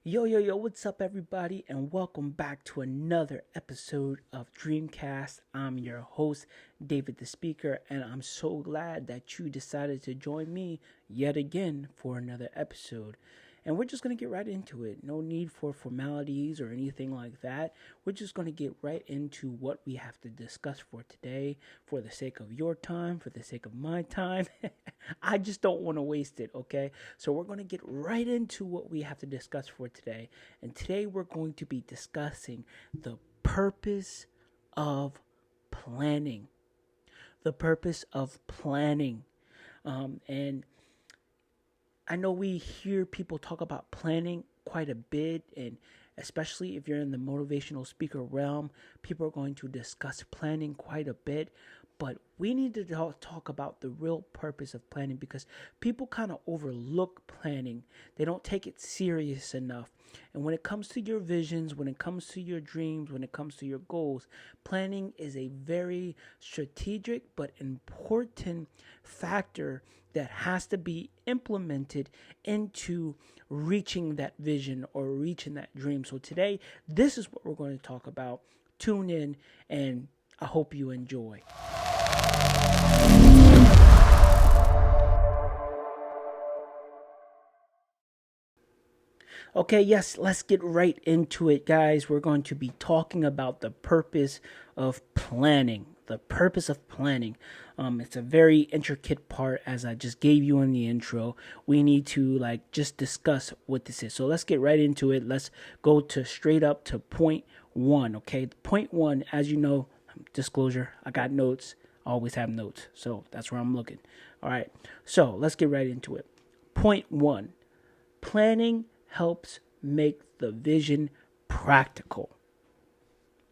Yo, what's up, everybody, and welcome back to another episode of Dreamcast. I'm your host, David the Speaker, and I'm so glad that you decided to join me yet again for another episode. And we're just going to get right into it. No need for formalities or anything like that. We're just going to get right into what we have to discuss for today for the sake of your time, for the sake of my time. I just don't want to waste it, okay? So we're going to get right into what we have to discuss for today. And today we're going to be discussing the purpose of planning. The purpose of planning. And I know we hear people talk about planning quite a bit, and especially if you're in the motivational speaker realm, people are going to discuss planning quite a bit. But we need to talk about the real purpose of planning because people kind of overlook planning. They don't take it serious enough. And when it comes to your visions, when it comes to your dreams, when it comes to your goals, planning is a very strategic but important factor that has to be implemented into reaching that vision or reaching that dream. So today, this is what we're going to talk about. Tune in, and I hope you enjoy. Okay, yes, let's get right into it, guys. We're going to be talking about the purpose of planning. The purpose of planning. It's a very intricate part, as I just gave you in the intro. We need to just discuss what this is. So let's get right into it. Let's go to straight up to point one. Okay, point one, as you know, disclosure. I got notes. I always have notes, so that's where I'm looking. All right, so let's get right into it. Point one. Planning helps make the vision practical.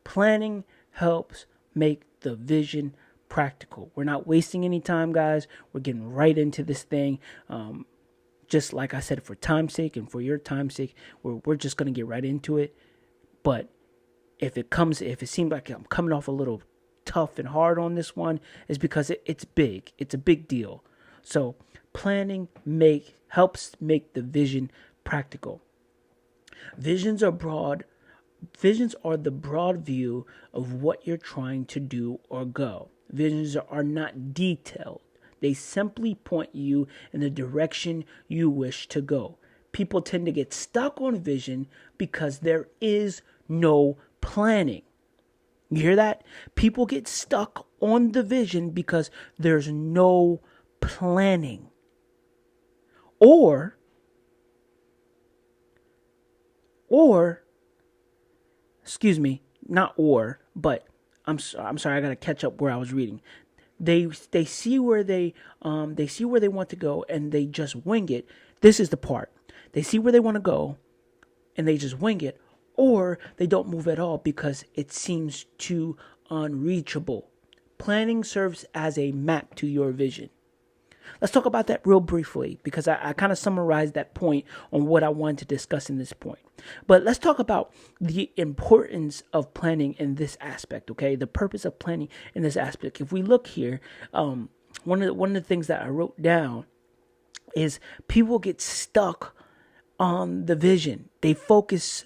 Planning helps make the vision practical. We're not wasting any time, guys. We're getting right into this thing. Just like I said, for time's sake and for your time's sake, we're just going to get right into it. But if it seems like I'm coming off a little tough and hard on this one, is because it's big. It's a big deal. So planning helps make the vision practical. Visions are broad. Visions are the broad view of what you're trying to do or go. Visions are not detailed. They simply point you in the direction you wish to go. People tend to get stuck on vision because there is no planning. You hear that? People get stuck on the vision because there's no planning. Or, excuse me, not or, but I'm sorry, I gotta catch up where I was reading. They see where they want to go and they just wing it. This is the part. They see where they want to go and they just wing it, or they don't move at all because it seems too unreachable. Planning serves as a map to your vision. Let's talk about that real briefly because I kind of summarized that point on what I wanted to discuss in this point. But let's talk about the importance of planning in this aspect, okay? The purpose of planning in this aspect. If we look here, one of the things that I wrote down is people get stuck on the vision. They focus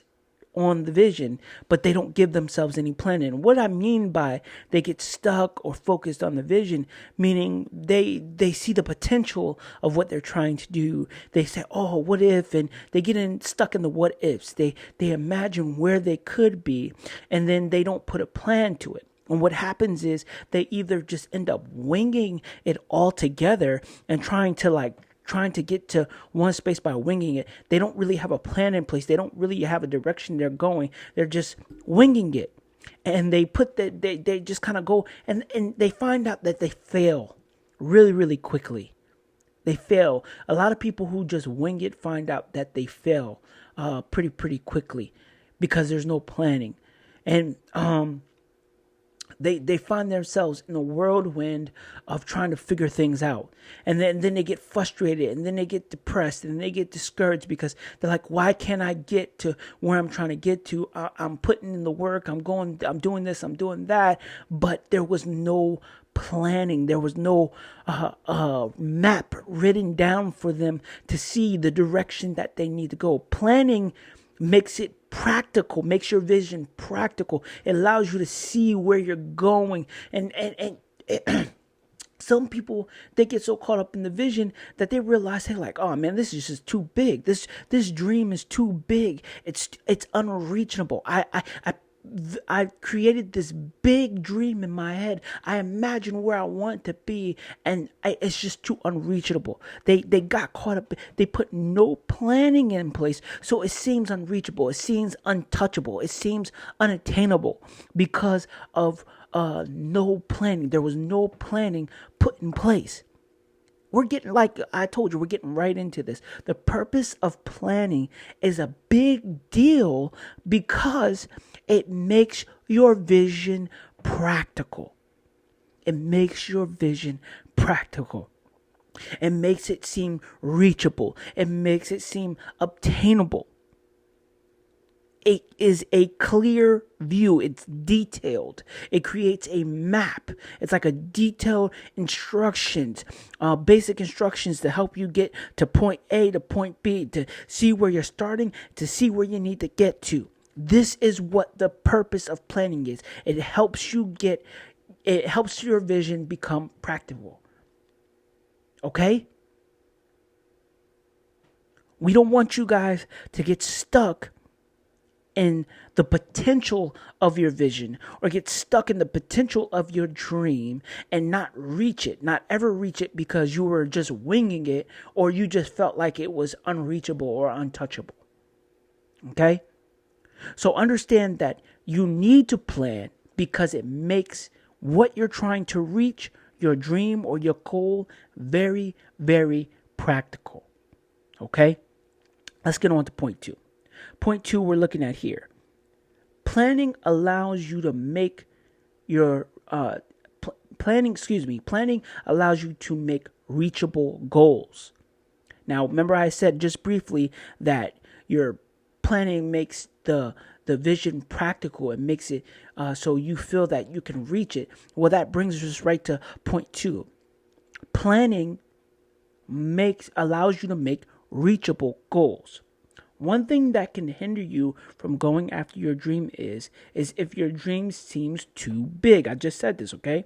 on the vision, but they don't give themselves any planning. What I mean by they get stuck or focused on the vision, meaning they see the potential of what they're trying to do. They say, "Oh, what if?" and they get stuck in the what ifs. They imagine where they could be, and then they don't put a plan to it. And what happens is they either just end up winging it all together and trying to get to one space by winging it. They don't really have a plan in place. They don't really have a direction they're going. They're just winging it. And they just kind of go and they find out that they fail really, really quickly. They fail. A lot of people who just wing it find out that they fail pretty quickly because there's no planning. And they find themselves in a whirlwind of trying to figure things out. And then they get frustrated and then they get depressed and they get discouraged because they're like, why can't I get to where I'm trying to get to? I'm putting in the work. I'm doing this, I'm doing that. But there was no planning. There was no map written down for them to see the direction that they need to go. Planning makes it practical, makes your vision practical. It allows you to see where you're going. And some people, they get so caught up in the vision that they realize they're like, oh man, this is just too big. This dream is too big. It's unreachable. I created this big dream in my head. I imagine where I want to be, and it's just too unreachable. They got caught up. They put no planning in place, so it seems unreachable. It seems untouchable. It seems unattainable because of no planning. There was no planning put in place. We're getting, like I told you, we're getting right into this. The purpose of planning is a big deal because it makes your vision practical. It makes your vision practical. It makes it seem reachable. It makes it seem obtainable. It is a clear view. It's detailed. It creates a map. It's like a detailed instructions, basic instructions to help you get to point A to point B, to see where you're starting, to see where you need to get to. This is what the purpose of planning is. It helps your vision become practical. Okay? We don't want you guys to get stuck in the potential of your vision, or get stuck in the potential of your dream and not ever reach it because you were just winging it, or you just felt like it was unreachable or untouchable. Okay? So understand that you need to plan because it makes what you're trying to reach, your dream or your goal, very, very practical. Okay? Let's get on to point 2. Point 2 we're looking at here. Planning allows you to make your planning allows you to make reachable goals. Now, remember I said just briefly that your planning makes the vision practical. It makes it so you feel that you can reach it. Well, that brings us right to point 2. Planning allows you to make reachable goals. One thing that can hinder you from going after your dream is if your dream seems too big. I just said this, okay?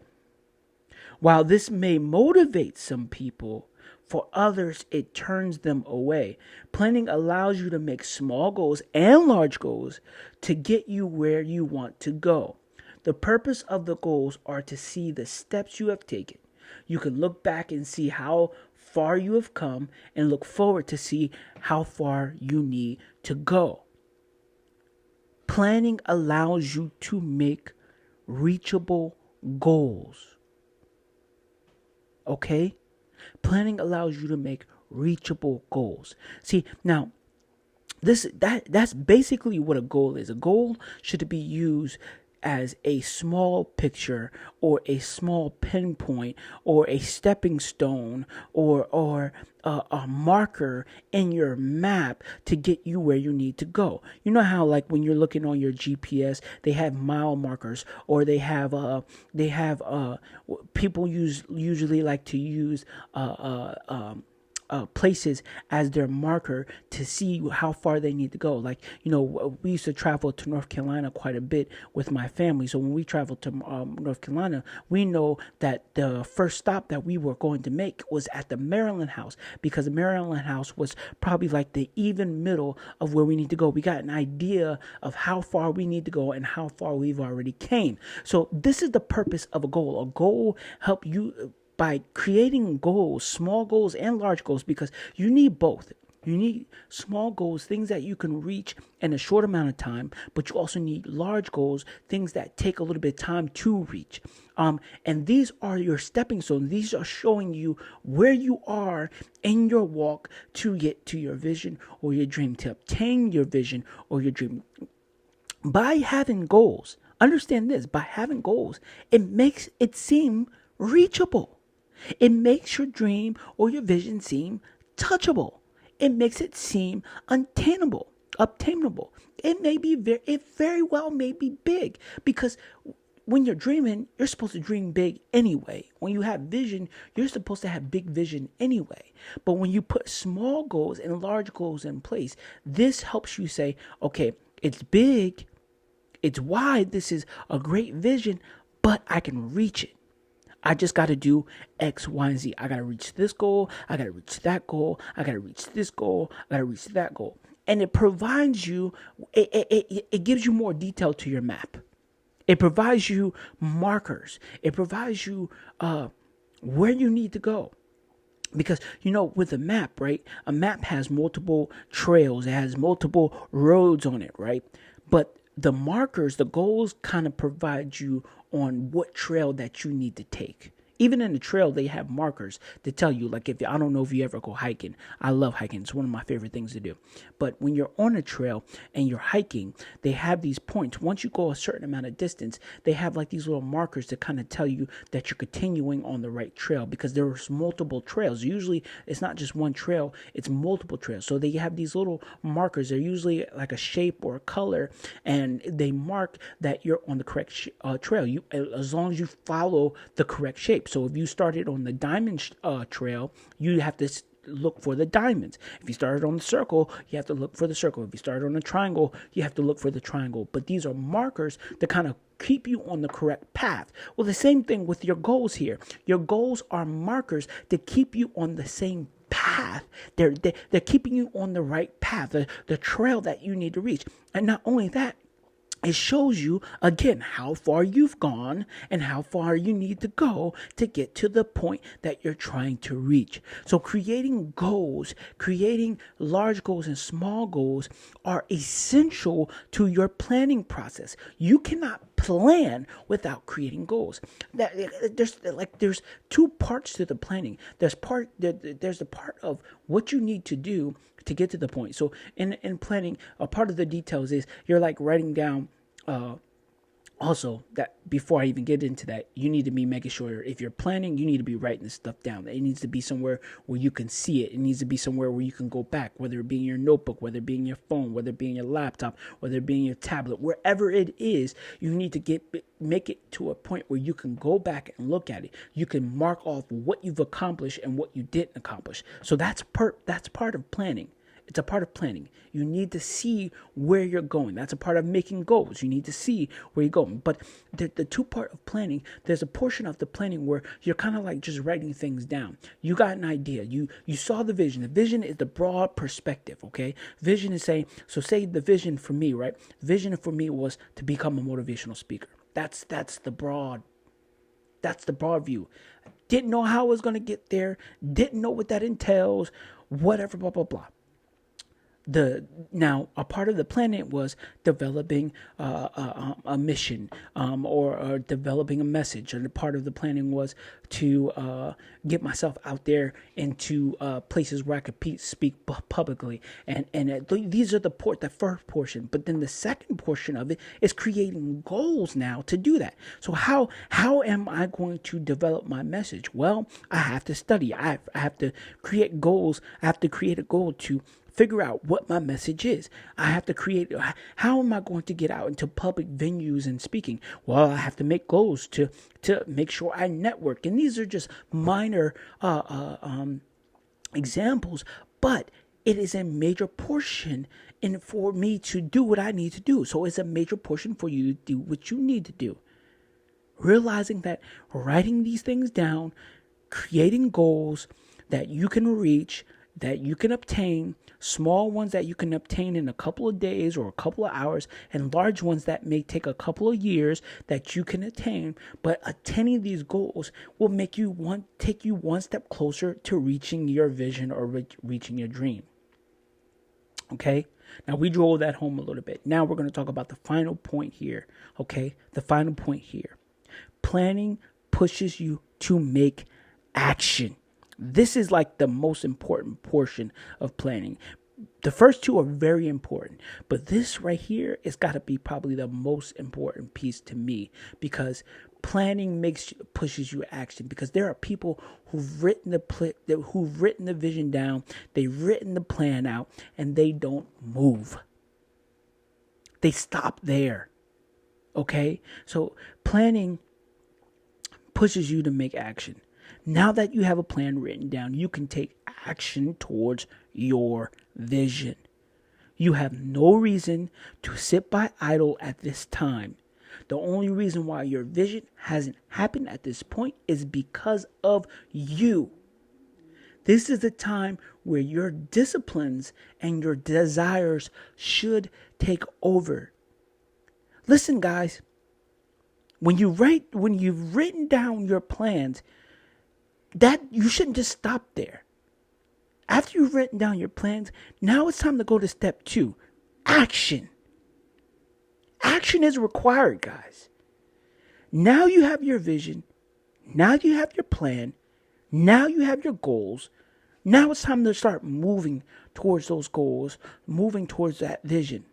While this may motivate some people, for others, it turns them away. Planning allows you to make small goals and large goals to get you where you want to go. The purpose of the goals are to see the steps you have taken. You can look back and see how far you have come and look forward to see how far you need to go. Planning allows you to make reachable goals. Okay? Planning allows you to make reachable goals. See, now that's basically what a goal is. A goal should be used as a small picture or a small pinpoint or a stepping stone or a marker in your map to get you where you need to go. You know how, like, when you're looking on your GPS, they have mile markers, or they have people usually like to use places as their marker to see how far they need to go. Like, we used to travel to North Carolina quite a bit with my family. So when we traveled to North Carolina, we know that the first stop that we were going to make was at the Maryland House, because the Maryland House was probably like the even middle of where we need to go. We got an idea of how far we need to go and how far we've already came. So this is the purpose of a goal. A goal help you by creating goals, small goals and large goals, because you need both. You need small goals, things that you can reach in a short amount of time, but you also need large goals, things that take a little bit of time to reach. And these are your stepping stones. These are showing you where you are in your walk to get to your vision or your dream, to obtain your vision or your dream. By having goals, understand this, by having goals, it makes it seem reachable. It makes your dream or your vision seem touchable. It makes it seem obtainable. It very well may be big, because when you're dreaming, you're supposed to dream big anyway. When you have vision, you're supposed to have big vision anyway. But when you put small goals and large goals in place, this helps you say, okay, it's big, it's wide, this is a great vision, but I can reach it. I just got to do X, Y, and Z. I got to reach this goal. I got to reach that goal. I got to reach this goal. I got to reach that goal. And it provides you, it gives you more detail to your map. It provides you markers. It provides you where you need to go. Because, with a map, right? A map has multiple trails. It has multiple roads on it, right? But the markers, the goals kind of provide you on what trail that you need to take. Even in the trail, they have markers to tell you, like, I don't know if you ever go hiking. I love hiking. It's one of my favorite things to do. But when you're on a trail and you're hiking, they have these points. Once you go a certain amount of distance, they have like these little markers to kind of tell you that you're continuing on the right trail, because there's multiple trails. Usually it's not just one trail, it's multiple trails. So they have these little markers. They're usually like a shape or a color, and they mark that you're on the correct trail. As long as you follow the correct shape. So if you started on the diamond trail, you have to look for the diamonds. If you started on the circle, you have to look for the circle. If you started on the triangle, you have to look for the triangle. But these are markers to kind of keep you on the correct path. Well, the same thing with your goals here. Your goals are markers to keep you on the same path. They're keeping you on the right path, the trail that you need to reach. And not only that, it shows you, again, how far you've gone and how far you need to go to get to the point that you're trying to reach. So creating goals, creating large goals and small goals are essential to your planning process. You cannot plan without creating goals. There's two parts to the planning. There's the part of what you need to do to get to the point. So in planning, a part of the details is you're like writing down. Also, that before I even get into that, you need to be making sure if you're planning, you need to be writing this stuff down. It needs to be somewhere where you can see it. It needs to be somewhere where you can go back, whether it be in your notebook, whether it be in your phone, whether it be in your laptop, whether it be in your tablet, wherever it is, you need to make it to a point where you can go back and look at it. You can mark off what you've accomplished and what you didn't accomplish. So that's part of planning. It's a part of planning. You need to see where you're going. That's a part of making goals. You need to see where you're going. But the two part of planning, there's a portion of the planning where you're kind of like just writing things down. You got an idea. You saw the vision. The vision is the broad perspective, okay? Vision is saying, so say the vision for me, right? Vision for me was to become a motivational speaker. That's the broad view. Didn't know how I was going to get there. Didn't know what that entails. Whatever, blah, blah, blah. Now a part of the planet was developing a mission or developing a message, and a part of the planning was to get myself out there into places where I could speak publicly, and these are the first portion. But then the second portion of it is creating goals now to do that. So how am I going to develop my message? Well, I have to study. I have to create goals. I have to create a goal to figure out what my message is. I have to create, how am I going to get out into public venues and speaking? Well, I have to make goals to make sure I network. And these are just minor examples, but it is a major portion for me to do what I need to do. So it's a major portion for you to do what you need to do. Realizing that writing these things down, creating goals that you can reach, that you can obtain, small ones that you can obtain in a couple of days or a couple of hours, and large ones that may take a couple of years that you can attain. But attaining these goals will take you one step closer to reaching your vision or reaching your dream. Okay? Now we drove that home a little bit. Now we're going to talk about the final point here. Okay? The final point here. Planning pushes you to make action. This is like the most important portion of planning. The first two are very important, but this right here has got to be probably the most important piece to me, because planning pushes you to action. Because there are people who've written the vision down, they've written the plan out, and they don't move. They stop there. Okay? So planning pushes you to make action. Now that you have a plan written down, you can take action towards your vision. You have no reason to sit by idle at this time. The only reason why your vision hasn't happened at this point is because of you. This is the time where your disciplines and your desires should take over. Listen, guys, when you've written down your plans, that you shouldn't just stop there. After you've written down your plans, now it's time to go to step 2, action. Action is required, guys. Now you have your vision. Now you have your plan. Now you have your goals. Now it's time to start moving towards those goals, moving towards that vision.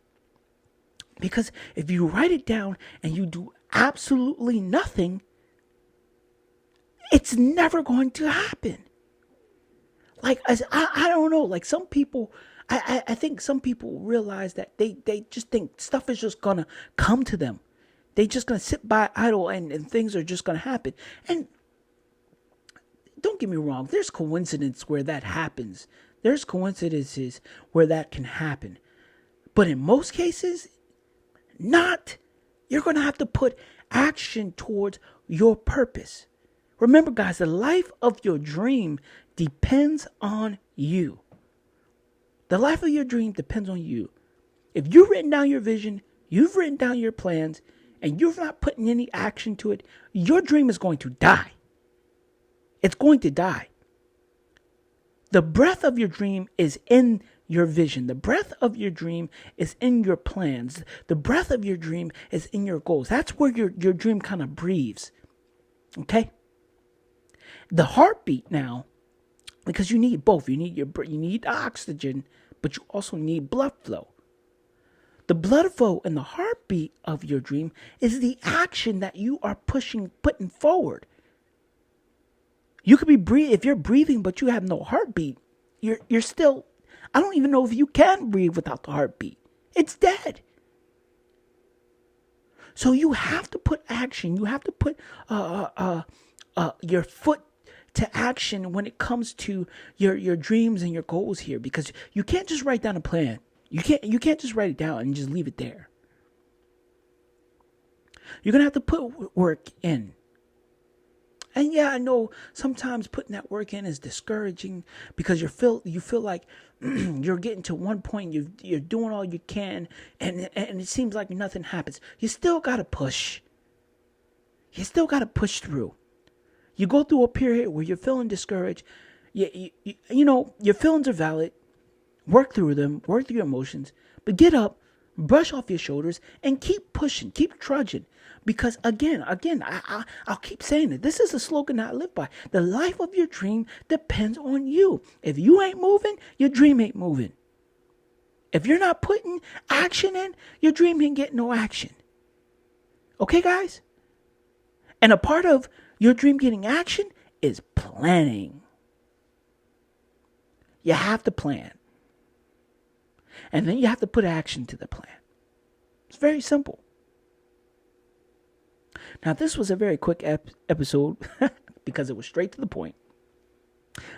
Because if you write it down and you do absolutely nothing, it's never going to happen. Like, I don't know, like some people, I think some people realize that they just think stuff is just going to come to them. They just going to sit by idle and things are just going to happen. And don't get me wrong, there's coincidence where that happens. There's coincidences where that can happen. But in most cases, not. You're going to have to put action towards your purpose. Remember, guys, the life of your dream depends on you. The life of your dream depends on you. If you've written down your vision, you've written down your plans, and you're not putting any action to it, your dream is going to die. It's going to die. The breath of your dream is in your vision. The breath of your dream is in your plans. The breath of your dream is in your goals. That's where your dream kind of breathes. Okay? The heartbeat now, because you need both. You need oxygen, but you also need blood flow. The blood flow and the heartbeat of your dream is the action that you are putting forward. You could be breathing. If you're breathing but you have no heartbeat, you're still, I don't even know if you can breathe without the heartbeat. It's dead. So you have to put action. You have to put your foot to action when it comes to your dreams and your goals here, because you can't just write down a plan. You can't just write it down and just leave it there. You're gonna have to put work in. And yeah, I know sometimes putting that work in is discouraging because you feel like you're getting to one point, you're doing all you can, and it seems like nothing happens. You still gotta push. You still gotta push through. You go through a period where you're feeling discouraged. You know, your feelings are valid. Work through them. Work through your emotions. But get up, brush off your shoulders, and keep pushing. Keep trudging. Because again, I'll keep saying it. This is a slogan that I live by. The life of your dream depends on you. If you ain't moving, your dream ain't moving. If you're not putting action in, your dream ain't getting no action. Okay, guys? And a part of your dream getting action is planning. You have to plan. And then you have to put action to the plan. It's very simple. Now, this was a very quick episode because it was straight to the point.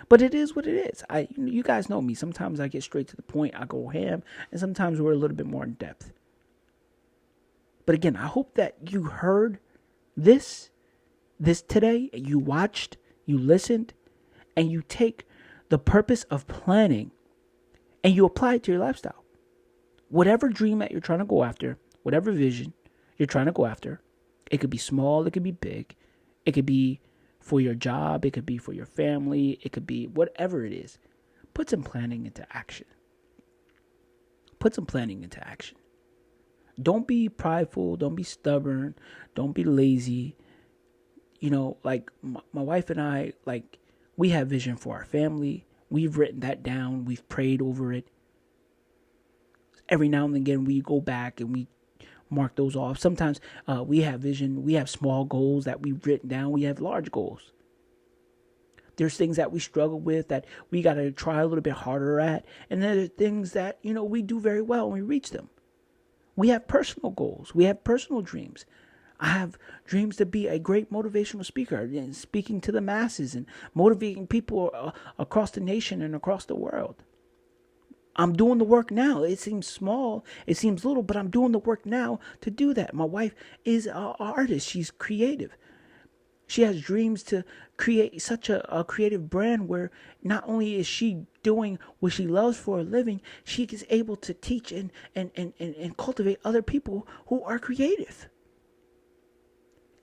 But it is what it is. You guys know me. Sometimes I get straight to the point. I go ham. And sometimes we're a little bit more in depth. But again, I hope that you heard this today. You watched, you listened, and you take the purpose of planning and you apply it to your lifestyle. Whatever dream that you're trying to go after, whatever vision you're trying to go after, it could be small, it could be big, it could be for your job, it could be for your family, it could be whatever it is. Put some planning into action. Put some planning into action. Don't be prideful, don't be stubborn, don't be lazy. You know, like my wife and I, like, we have vision for our family. We've written that down. We've prayed over it. Every now and again, we go back and we mark those off. Sometimes we have vision. We have small goals that we've written down. We have large goals. There's things that we struggle with that we got to try a little bit harder at. And then there's things that, we do very well and we reach them. We have personal goals. We have personal dreams. I have dreams to be a great motivational speaker and speaking to the masses and motivating people across the nation and across the world. I'm doing the work now. It seems small, it seems little, but I'm doing the work now to do that. My wife is an artist. She's creative. She has dreams to create such a creative brand where not only is she doing what she loves for a living, she is able to teach and cultivate other people who are creative.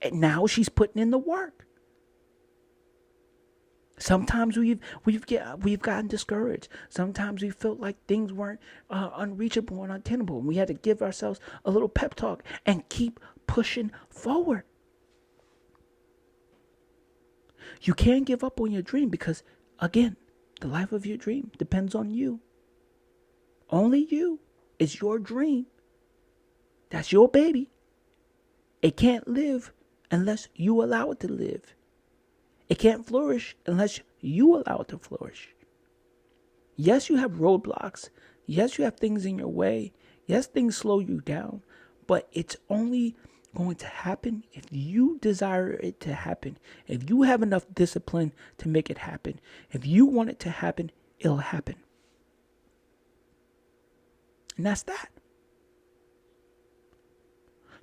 And now she's putting in the work. Sometimes we've gotten discouraged. Sometimes we felt like things weren't unreachable and unattainable, and we had to give ourselves a little pep talk and keep pushing forward. You can't give up on your dream because, again, the life of your dream depends on you. Only you. It's your dream. That's your baby. It can't live unless you allow it to live. It can't flourish unless you allow it to flourish. Yes, you have roadblocks. Yes, you have things in your way. Yes, things slow you down. But it's only going to happen if you desire it to happen. If you have enough discipline to make it happen. If you want it to happen, it'll happen. And that's that.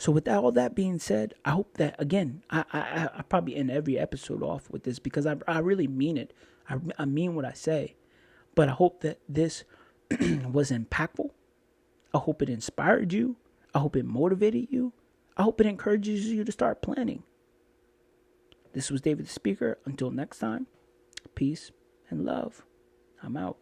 So with all that being said, I hope that, again, I probably end every episode off with this because I really mean it. I mean what I say. But I hope that this was impactful. I hope it inspired you. I hope it motivated you. I hope it encourages you to start planning. This was David the Speaker. Until next time, peace and love. I'm out.